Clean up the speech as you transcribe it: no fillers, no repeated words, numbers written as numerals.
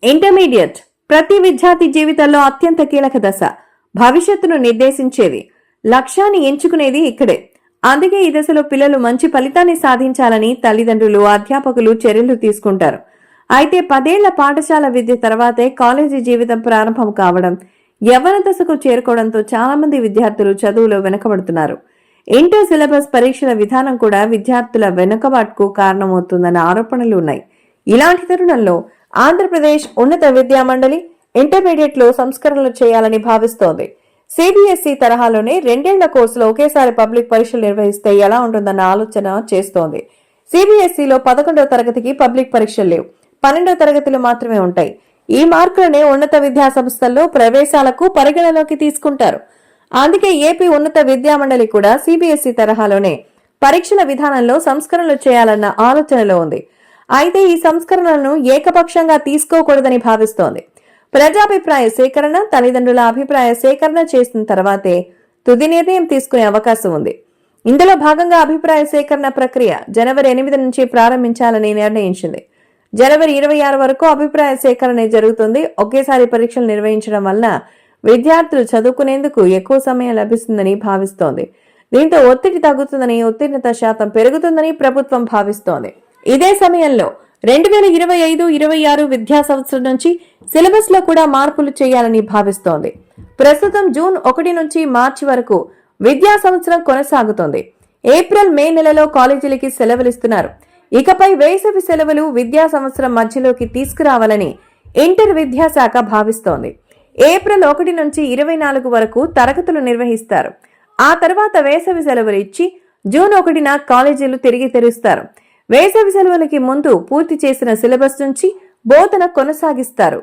Intermediate ప్రతి విద్యార్థి జీవితంలో అత్యంత కీలక దశ. భవిష్యత్తును నిర్దేశించేది, లక్ష్యాన్ని ఎంచుకునేది ఇక్కడే. అందుకే ఈ దశలో పిల్లలు మంచి ఫలితాన్ని సాధించాలని తల్లిదండ్రులు, అధ్యాపకులు చర్యలు తీసుకుంటారు. అయితే 10 ఏళ్ల పాఠశాల విద్య తర్వాతే కాలేజీ జీవితం ప్రారంభం కావడం, యవ్వన దశకు చేరుకోవడంతో చాలా మంది విద్యార్థులు చదువులో వెనుకబడుతున్నారు. ఇంటర్ సిలబస్ పరీక్షల విధానం కూడా విద్యార్థుల వెనుకబాటుకు కారణమవుతుందన్న ఆరోపణలు ఉన్నాయి. ఇలాంటి తరుణంలో ఆంధ్రప్రదేశ్ ఉన్నత విద్యా మండలి ఇంటర్మీడియట్ లో సంస్కరణలు చేయాలని భావిస్తోంది. సిబిఎస్ఈ తరహాలోనే 2 ఏళ్ల కోర్సులో ఒకేసారి పబ్లిక్ పరీక్షలు నిర్వహిస్తే ఎలా ఉంటుందన్న ఆలోచన చేస్తోంది. సిబిఎస్ఈలో 11వ తరగతికి పబ్లిక్ పరీక్షలు లేవు, 12వ తరగతిలో మాత్రమే ఉంటాయి. ఈ మార్కులనే ఉన్నత విద్యా సంస్థల్లో ప్రవేశాలకు పరిగణలోకి తీసుకుంటారు. అందుకే ఏపీ ఉన్నత విద్యా మండలి కూడా సిబిఎస్ఈ తరహాలోనే పరీక్షల విధానంలో సంస్కరణలు చేయాలన్న ఆలోచనలో ఉంది. అయితే ఈ సంస్కరణలను ఏకపక్షంగా తీసుకోకూడదని భావిస్తోంది. ప్రజాభిప్రాయ సేకరణ, తల్లిదండ్రుల అభిప్రాయ సేకరణ చేసిన తర్వాతే తుది నిర్ణయం తీసుకునే అవకాశం ఉంది. ఇందులో భాగంగా అభిప్రాయ సేకరణ ప్రక్రియ జనవరి 8 నుంచి ప్రారంభించాలని నిర్ణయించింది. జనవరి 26 వరకు అభిప్రాయ సేకరణ జరుగుతుంది. ఒకేసారి పరీక్షలు నిర్వహించడం వల్ల విద్యార్థులు చదువుకునేందుకు ఎక్కువ సమయం లభిస్తుందని భావిస్తోంది. దీంతో ఒత్తిడి తగ్గుతుందని, ఉత్తీర్ణత శాతం పెరుగుతుందని ప్రభుత్వం భావిస్తోంది. ఇదే సమయంలో 2025-26 విద్యా సంవత్సరం నుంచి సిలబస్ లో కూడా మార్పులు చేయాలని భావిస్తోంది. ప్రస్తుతం జూన్ 1 నుంచి మార్చి వరకు విద్యా సంవత్సరం కొనసాగుతోంది. ఏప్రిల్, మే నెలలో కాలేజీలకి సెలవులిస్తున్నారు. ఇకపై వేసవి సెలవులు విద్యా సంవత్సరం మధ్యలోకి తీసుకురావాలని ఇంటర్ విద్యాశాఖ భావిస్తోంది. ఏప్రిల్ 1 నుంచి 24 వరకు తరగతులు నిర్వహిస్తారు. ఆ తర్వాత వేసవి సెలవులు ఇచ్చి జూన్ 1న కాలేజీలు తిరిగి తెరుస్తారు. వేసవి సెలవులకి ముందు పూర్తి చేసిన సిలబస్ నుంచి బోధన కొనసాగిస్తారు.